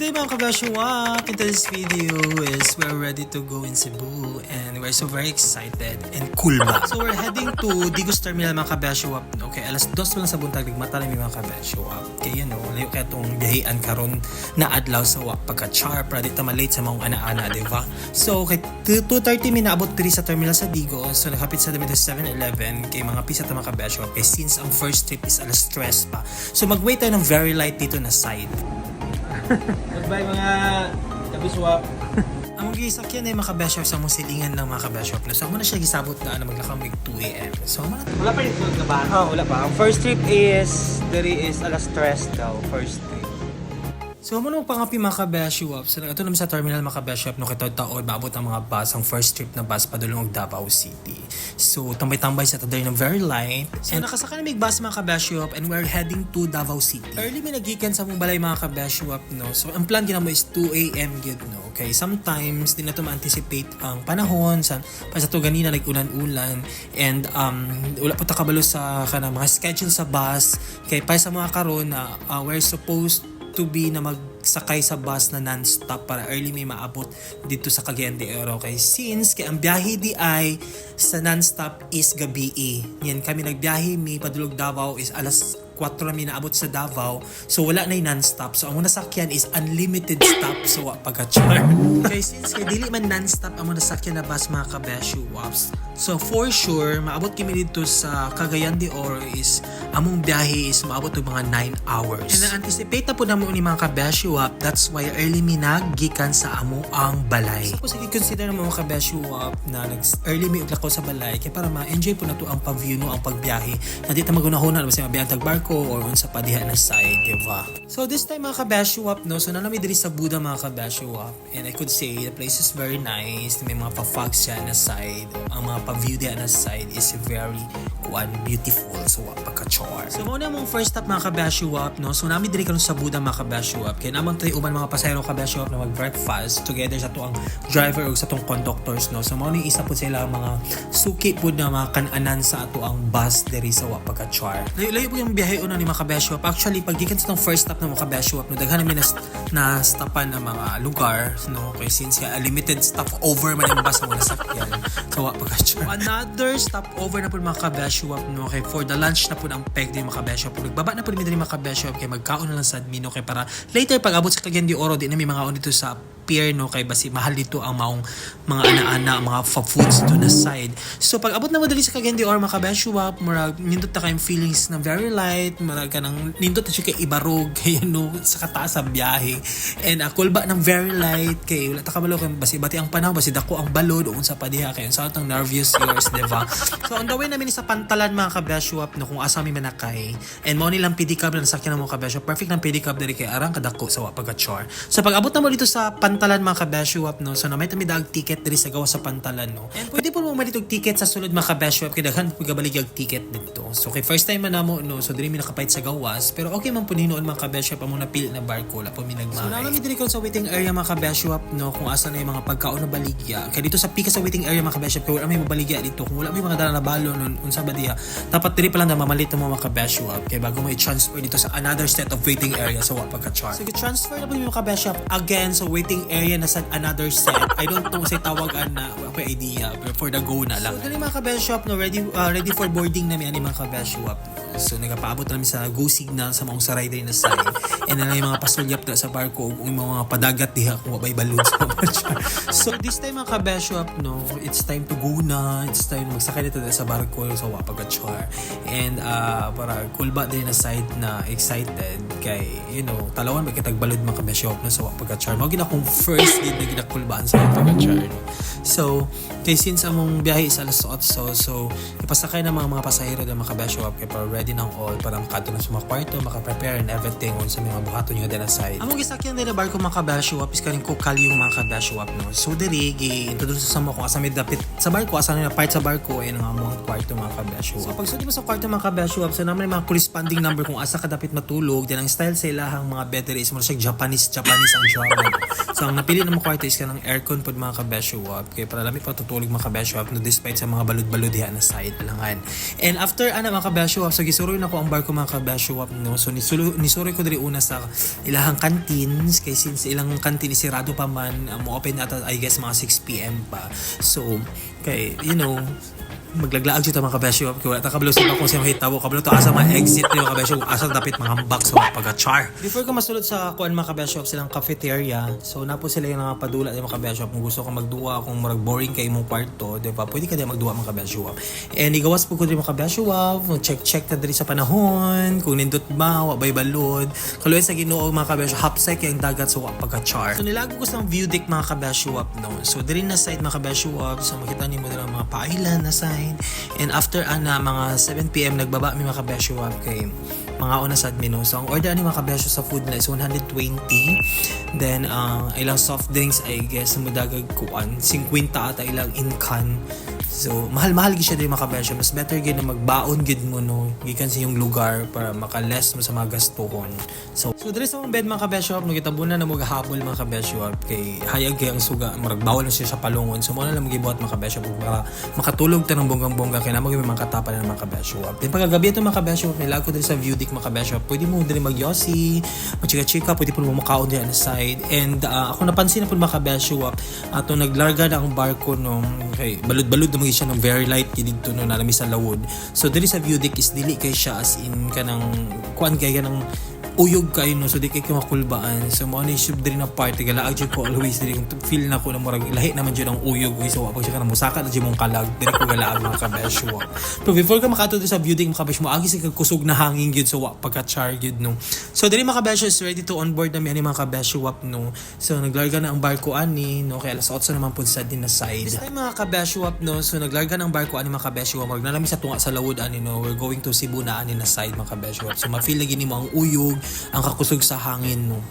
day mga kabashuwak! In this video is we're ready to go in Cebu and we're so very excited and cool ba? So we're heading to Digos Terminal mga kabashuwak. Okay, alas 2 lang sa buntag mata lang mga kabashuwak. Kaya layo kaya itong biyahean karon na adlaw sa wak pagka-char para di malate sa mga ana-ana, diba? So okay, 2:30 mi naabot diri sa terminal sa Digos. So nakapit sa damit 7-Eleven kay mga pisa ta mga kabashuwak. Kay since ang first trip is alas 3 pa. So mag-wait tayo ng very light dito na side. Goodbye mga kabiswap. Ang gisakyan ay makabashop sa mong silingan ng mga kabashop na. So, ako na siya gisabot na maglakamig 2 a.m. So, Wala pa rin sa bahay. Wala pa. Ang first trip is, diri is alas 3 daw, first trip. So, mo nung pangapi mga kabashop. So, ito naman sa terminal mga kabashop, no, kitod taon, maabot ang mga bus, ang first trip na bus padulong og Davao City. So, tambay-tambay sa taday ng very light. So, nakasaka na may bus mga kabashop and we're heading to Davao City. Early may nagikan sa mong balay mga kabashop, no. So, ang plan ginamo is 2 a.m. yun, no. Okay, sometimes di na to ma-anticipate ang panahon sa to ganina nag-ulan-ulan and wala po ta kabalo sa kana mga schedule sa bus kay pa sa mga karon na we're supposed to be na magsakay sa bus na non-stop para early may maabot dito sa Cagayan de Oro. Okay, since kay ang biyahe di ay sa non-stop is gabi yan kami nagbiyahe mi padulog Davao is alas 4 mi naabot sa Davao. So wala na yung non-stop. So ang muna sakyan is unlimited stop. So pagka-char. Okay, since kay dili man non-stop ang muna sakyan na bus mga kabeshu waps. So for sure, maabot kami dito sa Cagayan de Oro is among biyahe is maabot ng mga 9 hours. And na-anticipate na po na mo ni mga kabeshu wap. That's why early mi naggikan sa amo ang balay. So sige consider mo mga kabeshu wap na early mi uglako sa balay kaya para ma-enjoy po na to ang pag-view no ang pagbiyahe. Na di ta magunahon kasi mabiyang tagbarko or unsa pa diha na side, diba? So this time mga kabashuwap, no? So nanami diri sa Buda mga kabashuwap. And I could say the place is very nice. May mga pa-fog siya na side. Ang mga pa-view diha na side is very beautiful. So pagka-char. So muna mong first stop mga kabashuwap, no? So nami diri karon sa Buda mga kabashuwap. Kaya naman tayo uban mga pasahero kabashuwap na mag-breakfast together sa to ang driver o sa tong conductors, no? So mao ni isa po sila mga suki po na mga kananan sa ato ang bus diri sa pagka-char. Layo po yung biyahe una ni mga kabashop. Actually, pag gikan sa itong first stop ng mga kabashop, no, daghan namin na stopan ng mga lugar, no, kay since limited stop over man yung bus na sakyan. So, pagka-char. Another stop over na po mga kabashop, no, kay for the lunch na po ang peg din mga kabashop. Nagbaba na po namin din mga kabashop, kay magkaon na lang sa admin, no, kay para later pag abot sa Cagayan de Oro, di na may mga on dito sa pier, no, kay basi mahal dito ang maong mga ana-ana, mga foods to na side. So, pag abot na mo dali sa Cagayan de Oro mga kabashop, murag nindot na kayong feelings na very light, marag ka ng nindot na siya kay ibarog kay sa kataas ang biyahe and kulba ng very light kay wala ta kabalo kay basi bati ang panahon basi dako ang balod o unsa pa diha kay unsa tang nervous yours, diba? So on the way namin sa Pantalan mga kabashop, no, kung asa mi manakay and mao nilang pedicab na nasakyan ng mga kabashop, perfect ng pedicab diri kay arang kadako sa pagka-char. So pag abot na mo dito sa Pantalan mga kabashop, no, so na may tamidag ticket diri sa gawa sa Pantalan, no, and pwede po mo malitog ticket sa sulod mga kabashop kay daghan po gabaligag ticket dito. So kay first time man namo, no, so diri mi nakapait sa gawas pero okay man po ninoon mga kabeshop amo na pili na barko la po mi nagmahay. So namin diri kon sa waiting area mga kabeshop, no, kung asa na yung mga pagkaon na baligya kay dito sa pika sa waiting area mga kabeshop kay wala may mabaligya dito kung wala may mga dala na balo nun unsa ba diha dapat diri pa lang na mamalit mo mga kabeshop kay bago mo i-transfer dito sa another set of waiting area sa pagka-char. So transfer na po yung mga kabeshop again sa waiting area na sa another set. I don't know say tawagan na wala idea but for the go na lang. So dali mga kabeshop, no, ready for boarding na mi ani mga kabeshop. So nagapaabot namin sa go signal sa mga saray din na side and na yung mga pasulyap na sa barko o yung mga padagat diha kung wabay balod sa pagka-char. So this time mga kabeshop, no, it's time to go na, it's time magsakay dito sa barko sa pagka-char and para kulba din na side na excited kay talawan ba kitag balod mga kabeshop na sa pagka-char. Mao gid akong first gid na ginakulbaan sa pagka-char, no. So kay since among biyahe is alas 8 so ipasakay na mga pasahero na mga kabeshop kay para ready ng all para makato na sa mga kwarto, maka-prepare and everything on sa mga buhaton nyo din na side. Among gisakyan din na barko mga kabashop is karing kukal yung mga kabashop, no. So diri gi-introduce sa mo kung asa may dapit sa barko, asa na part sa barko ay nga mga kwarto mga kabashop. So pag sudi mo sa kwarto mga kabashop, so naman mga corresponding number kung asa ka dapit matulog, din ang style sa ilahang mga bed is mo siya Japanese ang genre. So ang napili ng mga kwarto is kanang aircon pod mga kabashop kay para lami pa tutulog mga kabashop kabeshwap no, despite sa mga balud-balud diha na side langan. And after mga kabeshwap, so gisuroy na ko ang barko mga kabeshwap no. So nisuroy ko diri una sa ilahang canteens kay since ilang canteen is sirado pa man, mo open ata I guess mga 6 PM pa. So kay maglaglaag siya mga kabesyo kaya wala ta kabalo sa kung siya mahitabo kabalo to asa mga exit ni mga kabesyo asa dapit mga hambak sa mga pagka-char. Before ko masulod sa kuan mga kabesyo silang cafeteria, so napo sila yung mga padula ng mga kabesyo kung gusto ka magduwa kung marag boring kay imong kwarto, di ba? Pwede ka din magduwa mga kabesyo. And igawas po ko din mga kabesyo, check ta diri sa panahon kung nindot ba wa bay balod. Kaluoy sa Ginoo mga kabesyo, hapsay kay ang dagat sa pagka-char. So nilago ko sa view deck mga kabesyo no. So diri na side mga kabesyo, so makita nimo dira mga pa-island na side. And after mga 7 PM nagbaba mi mga kabesyo kay mga una sa admin. So ang order ni mga kabesyo sa food na is 120. Then ilang soft drinks I guess mudagag kuan 50 ata ilang in can. So mahal-mahal gyud siya diri mga kabesyo. Mas better gyud na magbaon gyud mo no gikan sa iyong lugar para maka-less mo sa mga gastuhon. So diri sa bed mga kabesyo no gitabunan na mo gahapon mga kabesyo kay hayag kay ang suga marag bawal na siya sa palungon. So mo na lang magibuhat mga kabesyo para makatulog ta ng bonggang-bongga kay na mo mga katapan ng mga kabesyo. Then pagkagabi ito mga kabesyo nilag ko diri sa view deck mga kabesyo. Pwede mo diri magyosi, magchika-chika, pwede po mo makaon diyan na side. And ako napansin na po mga kabesyo ato naglarga na ang barko no kay balud-balud na siya ng very light dito no nalami sa lawod. So diri sa view deck is dili kay siya as in kanang kuan kay kanang uyog kayo no, so di kay makulbaan. So mo ni sub diri na part galaag jud ko always diri feel na ko na murag lahi naman jud ang uyog so pag siya kanang musaka na jud mong kalag diri ko galaag mga kabesyo. Pero before ka makato sa view deck mga kabesyo mo agi sa kusog na hangin jud so pagka char jud no. So diri mga kabesyo is ready to on board na mi ani mga kabesyo no. So naglarga na ang barko ani no kay alas 8 naman pud sa din na side. This time mga kabesyo no, so naglarga na ang barko ani mga kabesyo mag nalami sa tunga sa lawod ani no. We're going to Cebu na ani na side mga kabesyo. So ma-feel lagi nimo ang uyog, ang kakusog sa hangin no.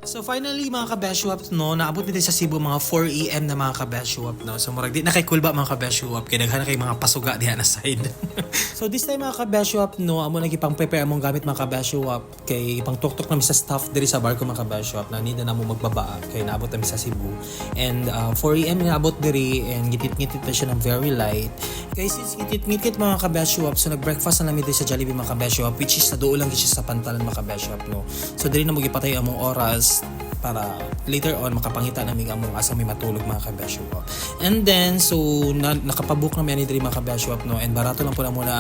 So finally mga kabeshuap no, naabot na din sa Cebu mga 4 AM na mga kabeshuap no. So murag di na kay kulba mga kabeshuap kay daghan na kay mga pasuga diha na side. So this time mga kabeshuap no, amo nagipang prepare among gamit mga kabeshuap kay ipang tuktok namin sa staff diri sa barko mga kabeshuap na need na mo magbaba kay naabot namin sa Cebu. And 4 AM na abot diri and ngitit-ngitit pa siya ng very light. Kay since ngitit-ngitit mga kabeshuap, so nag-breakfast na namin diri sa Jollibee mga kabeshuap which is naduol lang siya sa pantalan mga kabeshuap no. So diri na mo gipatay among oras para later on makapangita namin among asa may matulog mga kabeshuap. And then so nakapabook na mi ani diri mga kabeshuap no, and barato lang po na muna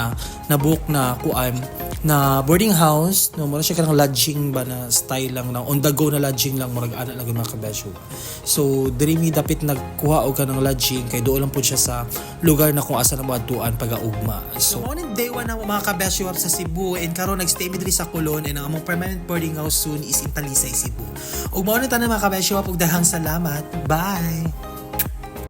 na-book na kuan na boarding house no, mura siya kanang lodging ba na style lang na on the go na lodging lang murag ana lang mga kabeshuap. So diri mi dapit nagkuha og kanang lodging kay doon lang po siya sa lugar na kung asa na mo atuan pag-augma. So on day 1 na mga kabeshuap sa Cebu, and karon nagstay mi diri sa Colon, and ang among permanent boarding house soon is in Talisay, Cebu. Ug mao na tanan mga kabeshuap ug dahang salamat. Bye.